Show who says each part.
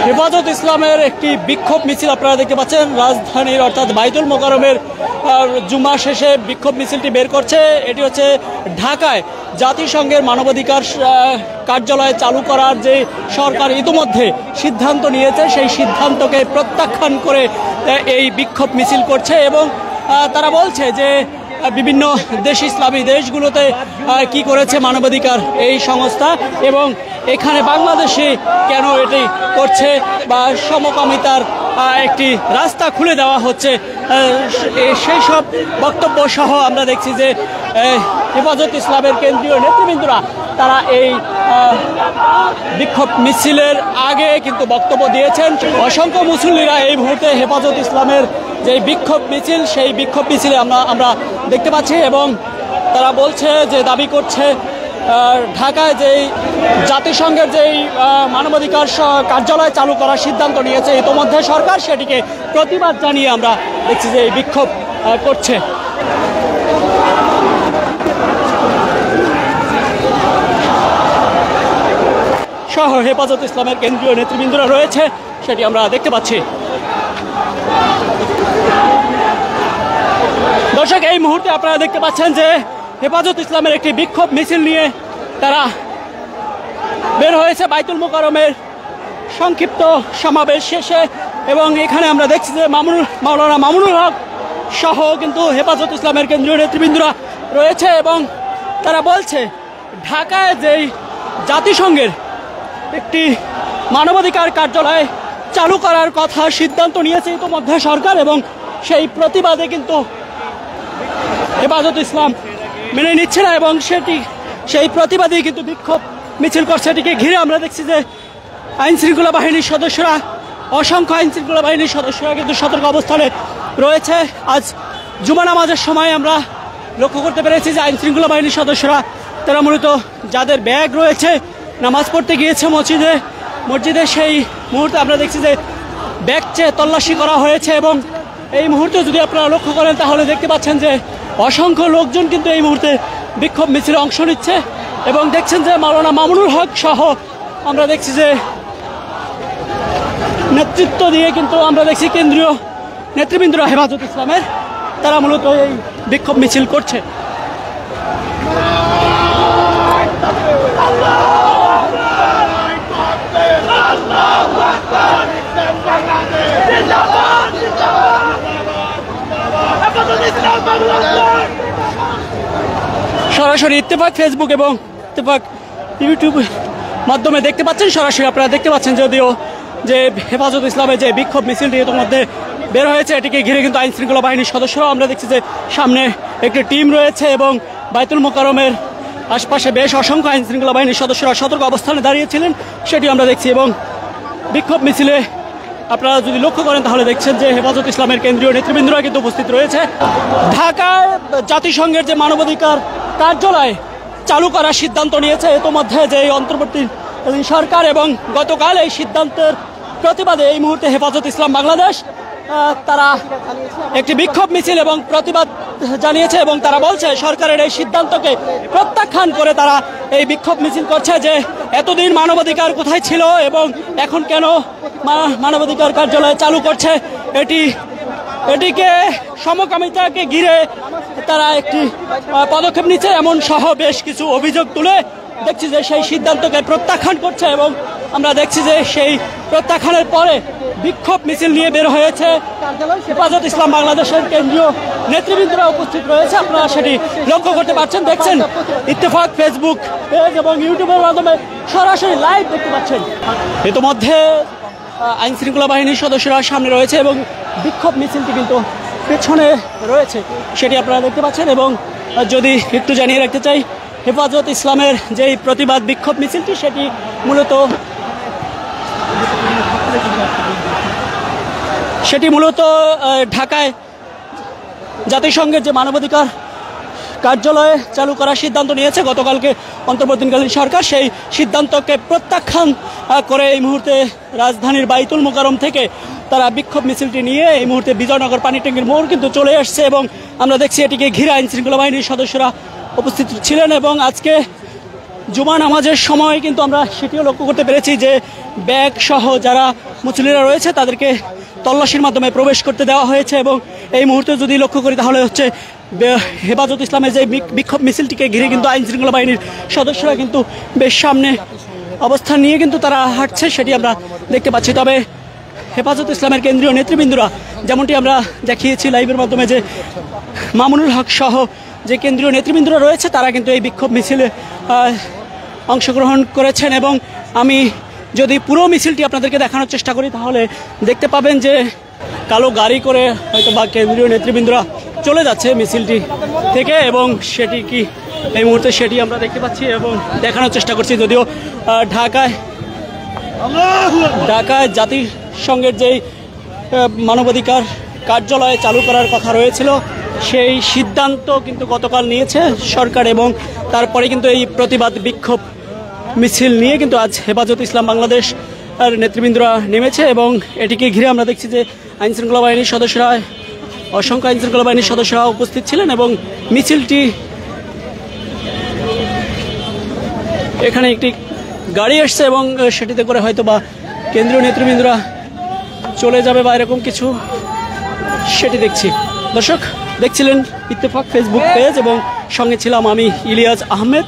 Speaker 1: হেফাজত ইসলামের একটি বিক্ষোভ মিছিল আপনারা দেখতে পাচ্ছেন রাজধানীর অর্থাৎ বাইতুল মোকাররমের জুমা শেষে বিক্ষোভ মিছিলটি বের করছে। এটি হচ্ছে ঢাকায় জাতিসংঘের মানবাধিকার কার্যালয় চালু করার যে সরকার ইতিমধ্যে সিদ্ধান্ত নিয়েছে সেই সিদ্ধান্তকে প্রত্যাখ্যান করে এই বিক্ষোভ মিছিল করছে এবং তারা বলছে যে বিভিন্ন দেশ ইসলামী দেশগুলোতে কি করেছে মানবাধিকার এই সংস্থা এবং এখানে বাংলাদেশে কেন এটি করছে বা সমকামিতার একটি রাস্তা খুলে দেওয়া হচ্ছে সেই সব বক্তব্য সহ আমরা দেখছি যে হেফাজত ইসলামের কেন্দ্রীয় নেতৃবৃন্দরা তারা এই বিক্ষোভ মিছিলের আগে কিন্তু বক্তব্য দিয়েছেন। অসংখ্য মুসল্লিরা এই মুহূর্তে হেফাজত ইসলামের যে বিক্ষোভ মিছিল সেই বিক্ষোভ মিছিলে আমরা দেখতে পাচ্ছি এবং তারা বলছে যে দাবি করছে ঢাকায় যেই জাতিসংঘের যেই মানবাধিকার কার্যালয় চালু করার সিদ্ধান্ত নিয়েছে ইতোমধ্যে সরকার সেটিকে প্রতিবাদ জানিয়ে আমরা দেখছি যে এই বিক্ষোভ করছে। সহ হেফাজত ইসলামের কেন্দ্রীয় নেতৃবৃন্দরা রয়েছে সেটি আমরা দেখতে পাচ্ছি। দর্শক এই মুহূর্তে আপনারা দেখতে পাচ্ছেন যে হেফাজত ইসলামের একটি বিক্ষোভ মিছিল নিয়ে তারা বের হয়েছে বাইতুল মোকাররমের সংক্ষিপ্ত সমাবেশ শেষে এবং এখানে আমরা দেখছি যে মাওলানা মামুনুল হক সহ কিন্তু হেফাজত ইসলামের কেন্দ্রীয় নেতৃবৃন্দরা রয়েছে এবং তারা বলছে ঢাকায় যেই জাতিসংঘের একটি মানবাধিকার কার্যালয় চালু করার কথা সিদ্ধান্ত নিয়েছে ইতিমধ্যে সরকার এবং সেই প্রতিবাদে কিন্তু হেফাজত ইসলাম মেনে নিচ্ছে না এবং সেই প্রতিবাদে কিন্তু বিক্ষোভ মিছিল করছে। এটিকে ঘিরে আমরা দেখছি যে আইনশৃঙ্খলা বাহিনীর সদস্যরা অসংখ্য আইনশৃঙ্খলা বাহিনীর সদস্যরা কিন্তু সতর্ক অবস্থানে রয়েছে। আজ জুমা নামাজের সময় আমরা লক্ষ্য করতে পেরেছি যে আইনশৃঙ্খলা বাহিনীর সদস্যরা তারা মূলত যাদের ব্যাগ রয়েছে নামাজ পড়তে গিয়েছে মসজিদে সেই মুহূর্তে আমরা দেখছি যে ব্যাগ চেয়ে তল্লাশি করা হয়েছে এবং এই মুহূর্তে যদি আপনারা লক্ষ্য করেন তাহলে দেখতে পাচ্ছেন যে অসংখ্য লোকজন কিন্তু এই মুহূর্তে বিক্ষোভ মিছিলে অংশ নিচ্ছে এবং দেখছেন যে মাওলানা মামুনুল হক সহ আমরা দেখছি যে নেতৃত্ব দিয়ে কিন্তু আমরা দেখছি কেন্দ্রীয় নেতৃবৃন্দরা হেফাজত ইসলামের তারা মূলত এই বিক্ষোভ মিছিল করছে। সরাসরি ইত্তেফাক ফেসবুক এবং ইত্তেফাক ইউটিউব মাধ্যমে দেখতে পাচ্ছেন সরাসরি আপনারা দেখতে পাচ্ছেন যদিও যে হেফাজত ইসলামের যে বিক্ষোভ মিছিলটি ইতিমধ্যে বের হয়েছে এটিকে ঘিরে কিন্তু আইন শৃঙ্খলা বাহিনীর সদস্যরাও আমরা দেখছি যে সামনে একটি টিম রয়েছে এবং বাইতুল মোকাররমের আশপাশে বেশ অসংখ্য আইন শৃঙ্খলা বাহিনীর সদস্যরা সতর্ক অবস্থানে দাঁড়িয়েছিলেন সেটি আমরা দেখছি এবং বিক্ষোভ মিছিলে আপনারা যদি লক্ষ্য করেন তাহলে দেখছেন যে হেফাজত ইসলামের কেন্দ্রীয় নেতৃবৃন্দরা কিন্তু উপস্থিত রয়েছে। ঢাকায় জাতিসংঘের যে মানবাধিকার কার্যালয় চালু করার সিদ্ধান্ত নিয়েছে ইতোমধ্যে যে অন্তর্বর্তী সরকার এবং গতকাল এই সিদ্ধান্তের প্রতিবাদে এই মুহূর্তে হেফাজত ইসলাম বাংলাদেশ তারা একটি বিক্ষোভ মিছিল এবং প্রতিবাদ জানিয়েছে এবং তারা বলছে সরকারের এই সিদ্ধান্তকে প্রত্যাখ্যান করে তারা এই বিক্ষোভ মিছিল করছে যে এতদিন মানবাধিকার কোথায় ছিল এবং এখন কেন মানবাধিকার কার্যালয় চালু করছে এটিকে সমকামিতাকে ঘিরে তারা একটি পদক্ষেপ নিচ্ছে এমন সহ বেশ কিছু অভিযোগ তুলে দেখছি যে সেই সিদ্ধান্তকে প্রত্যাখ্যান করছে এবং আমরা দেখছি যে সেই প্রত্যাখ্যানের পরে বিক্ষোভ মিছিল নিয়ে বের হয়েছে হেফাজত ইসলাম বাংলাদেশের কেন্দ্রীয় নেতৃবৃন্দরা উপস্থিত রয়েছে আপনারা সেটি লক্ষ্য করতে পারছেন দেখছেন ইত্তেফাক ফেসবুক পেজ এবং ইউটিউবের মাধ্যমে সরাসরি লাইভ দেখতে পাচ্ছেন। ইতিমধ্যে আইন শৃঙ্খলা বাহিনীর সদস্যরা সামনে রয়েছে এবং বিক্ষোভ মিছিলটি কিন্তু পেছনে রয়েছে সেটি আপনারা দেখতে পাচ্ছেন এবং যদি একটু জানিয়ে রাখতে চাই হেফাজত ইসলামের যেই প্রতিবাদ বিক্ষোভ মিছিলটি সেটি মূলত ঢাকায় জাতিসংঘের যে মানবাধিকার কার্যালয়ে চালু করার সিদ্ধান্ত নিয়েছে গতকালকে অন্তর্বর্তীকালীন সরকার সেই সিদ্ধান্তকে প্রত্যাখ্যান করে এই মুহূর্তে রাজধানীর বাইতুল মোকাররম থেকে তারা বিক্ষোভ মিছিলটি নিয়ে এই মুহূর্তে বিজয়নগর পানি ট্যাঙ্কির মোড় কিন্তু চলে আসছে এবং আমরা দেখছি এটিকে ঘিরে আইন শৃঙ্খলা বাহিনীর সদস্যরা উপস্থিত ছিলেন এবং আজকে জুমা নামাজের সময় কিন্তু আমরা সেটিও লক্ষ্য করতে পেরেছি যে ব্যাগ সহ যারা মুসল্লিরা রয়েছে তাদেরকে তল্লাশির মাধ্যমে প্রবেশ করতে দেওয়া হয়েছে। এবং এই মুহূর্তে যদি লক্ষ্য করি তাহলে হচ্ছে হেফাজত ইসলামের যে বিক্ষোভ মিছিলটিকে ঘিরে কিন্তু আইন শৃঙ্খলা বাহিনীর সদস্যরা কিন্তু বেশ সামনে অবস্থান নিয়ে কিন্তু তারা হাঁটছে, সেটি আমরা দেখতে পাচ্ছি। তবে হেফাজত ইসলামের কেন্দ্রীয় নেতৃবৃন্দরা যেমনটি আমরা দেখিয়েছি লাইভের মাধ্যমে যে মামুনুল হক সহ যে কেন্দ্রীয় নেতৃবৃন্দরা রয়েছে তারা কিন্তু এই বিক্ষোভ মিছিলে অংশগ্রহণ করেছেন। এবং আমি যদি পুরো মিছিলটি আপনাদেরকে দেখানোর চেষ্টা করি তাহলে দেখতে পাবেন যে কালো গাড়ি করে হয়তো বা কেন্দ্রীয় নেতৃবৃন্দরা চলে যাচ্ছে মিছিলটি থেকে, এবং সেটি কি এই মুহূর্তে সেটি আমরা দেখতে পাচ্ছি এবং দেখানোর চেষ্টা করছি। যদিও ঢাকায় জাতিসংঘের যেই মানবাধিকার কার্যালয় চালু করার কথা রয়েছিল সেই সিদ্ধান্ত কিন্তু গতকাল নিয়েছে সরকার, এবং তারপরে কিন্তু এই প্রতিবাদ বিক্ষোভ মিছিল নিয়ে কিন্তু আজ হেফাজত ইসলাম বাংলাদেশ আর নেতৃবৃন্দরা নেমেছে। এবং এটিকে ঘিরে আমরা দেখছি যে আইনশৃঙ্খলা বাহিনীর সদস্যরা, অসংখ্য আইনশৃঙ্খলা বাহিনীর সদস্যরা উপস্থিত ছিলেন এবং মিছিলটি এখানে একটি গাড়ি আসছে এবং সেটিতে করে হয়তো বা কেন্দ্রীয় নেতৃবৃন্দরা চলে যাবে বা এরকম কিছু, সেটি দেখছি। দর্শক দেখছিলেন ইত্তেফাক ফেসবুক পেজ এবং সঙ্গে ছিলাম আমি ইলিয়াস আহমেদ।